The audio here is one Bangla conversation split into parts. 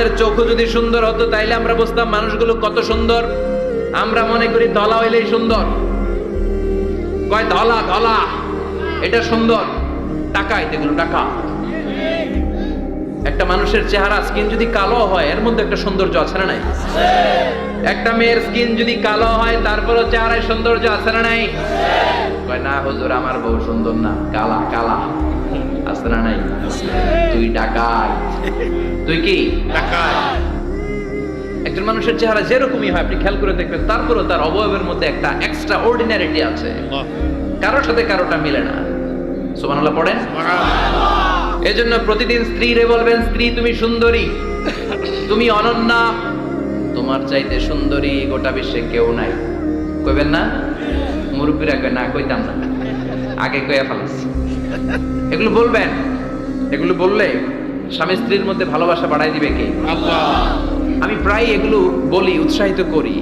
আমাদের চোখও যদি সুন্দর হতো তাইলে আমরা বুঝতাম মানুষগুলো কত সুন্দর। আমরা মনে করি ধলা হইলেই সুন্দর, কয় ধলা ধলা এটা সুন্দর, টাকায় এগুলো টাকা। একটা মানুষের চেহারা স্কিন যদি কালো হয় এর মধ্যে একটা সৌন্দর্য আছে না নাই? একটা মেয়ের স্কিন যদি কালো হয় তারপরও চেহারায় সৌন্দর্য আছে না নাই? কয় না হুজুর আমার বউ সুন্দর না, কালা কালা। আছে না নাই? তুই ডাকাত, তুই কি ডাকাত। একজন মানুষের চেহারা যেরকমই হয় আপনি খেয়াল করে দেখবেন তারপরও তার অবয়বের মধ্যে একটা এক্সট্রা অর্ডিনারিটি আছে, কারোর সাথে কারোটা মিলে না। সুবহানাল্লাহ পড়েন। এজন্য প্রতিদিন স্ত্রীরে বলবেন, স্ত্রী তুমি সুন্দরী, তুমি অনন্যা, তোমার চাইতে সুন্দরী গোটা বিশ্বে কেউ নাই। কইবেন না? মুরব্বীরা কয় না, কইতাম না, আগে কইয়া ফেলাছি। এগুলো বলবেন, এগুলো বললে স্বামী স্ত্রীর মধ্যে ভালোবাসা বাড়াই দিবে কে? আল্লাহ। আমি প্রায় এগুলো বলি, উৎসাহিত করি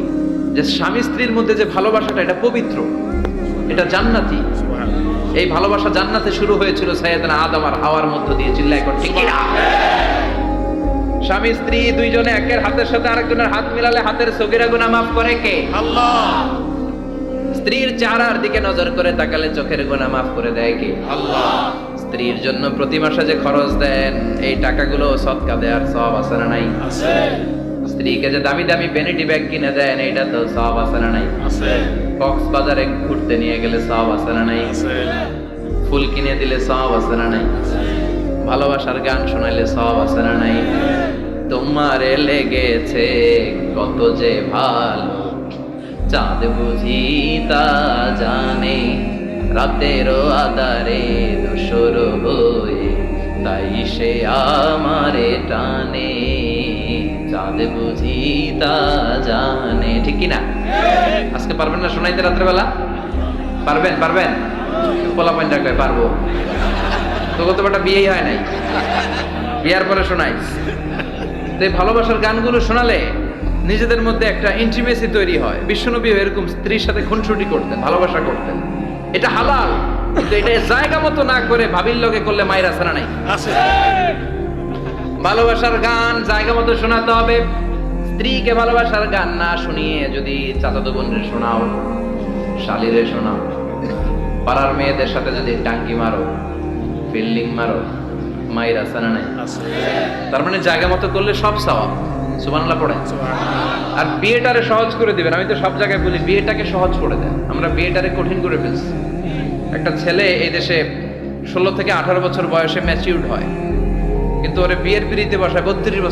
যে স্বামী স্ত্রীর মধ্যে যে ভালোবাসাটা এটা পবিত্র, এটা জান্নাতি। এই ভালোবাসা জান্নাতে শুরু হয়েছিল সাইয়েদনা আদম আর হাওয়ার মধ্য দিয়ে। চিল্লায় কোন ঠিক না? স্বামী স্ত্রী দুইজনে একের হাতের সাথে আরেকজনের হাত মিলালে হাতের সগীরা গুনাহ মাফ করে কে? আল্লাহ। স্ত্রীর চেহারার দিকে নজর করে তাকালে চোখের গুনাহ মাফ করে দেয় কে? আল্লাহ। স্ত্রীর জন্য প্রতি মাসে যে খরচ দেন এই টাকাগুলো সদকা দেওয়ার সওয়াব আছে না নাই? আছে। স্ত্রীকে যে দামি দামি ভ্যানিটি ব্যাগ কিনে দেন এইটা তো সওয়াব আছে না নাই? আছে। কক্সবাজারে ঘুরতে নিয়ে গেলে সওয়াব আছে না নাই? আছে। ফুল কিনে দিলে সওয়াব আছে না নাই? আছে। ভালোবাসার গান শোনাইলে সওয়াব আছে না নাই? তোমারে লেগেছে কত যে ভালো, চাঁদ বুঝি তা জানে, রাতেরও আধারে দোসর হয়ে তাই সে আমারে টানে, চাঁদ বুঝি তা জানে। ঠিক কি না? আজকে পারবেন না শোনাইতে রাত্রেবেলা? পারবেন? পারবেন? পোলা পাইন ডাকায় পারবো তো, কত বেটা বিয়েই হয় নাই, বিয়ার পরে শোনাই। এই ভালোবাসার গানগুলো শোনালে নিজেদের মধ্যে একটা ইন্টিমেসি তৈরি হয়। বিশ্বনবী এরকম স্ত্রীর সাথে খুনসুটি করতেন, ভালোবাসা করতেন। এটা হালাল, কিন্তু এটা জায়গা মতো না করে ভাবির লগে করলে মায়ের আছে না নাই? আছে। ভালোবাসার গান জায়গা মতো শোনাতে হবে। স্ত্রীকে ভালোবাসার গান না শুনিয়ে যদি চাচাতো বোনের শোনাও, শালীরে শোনাও, পাড়ার মেয়েদের সাথে যদি টাঙ্কি মারো, ফিল্ডিং মারো, মায়ের আছে না নাই? তার মানে জায়গা মতো করলে সব সওয়াব। সুবহানাল্লাহ পড়েন। আর বিয়েটারে সহজ করে দিবেন। আমি তো সব জায়গায় বলি বিয়েটাকে সহজ করে দেন, আমরা বিয়েটারে কঠিন করে ফেলছি। একটা ছেলে এই দেশে 16 থেকে 18 বছর বয়সে ম্যাচিউরড হয়, কিন্তু ওরে বিয়ের পিড়িতে বসায় 32 বছর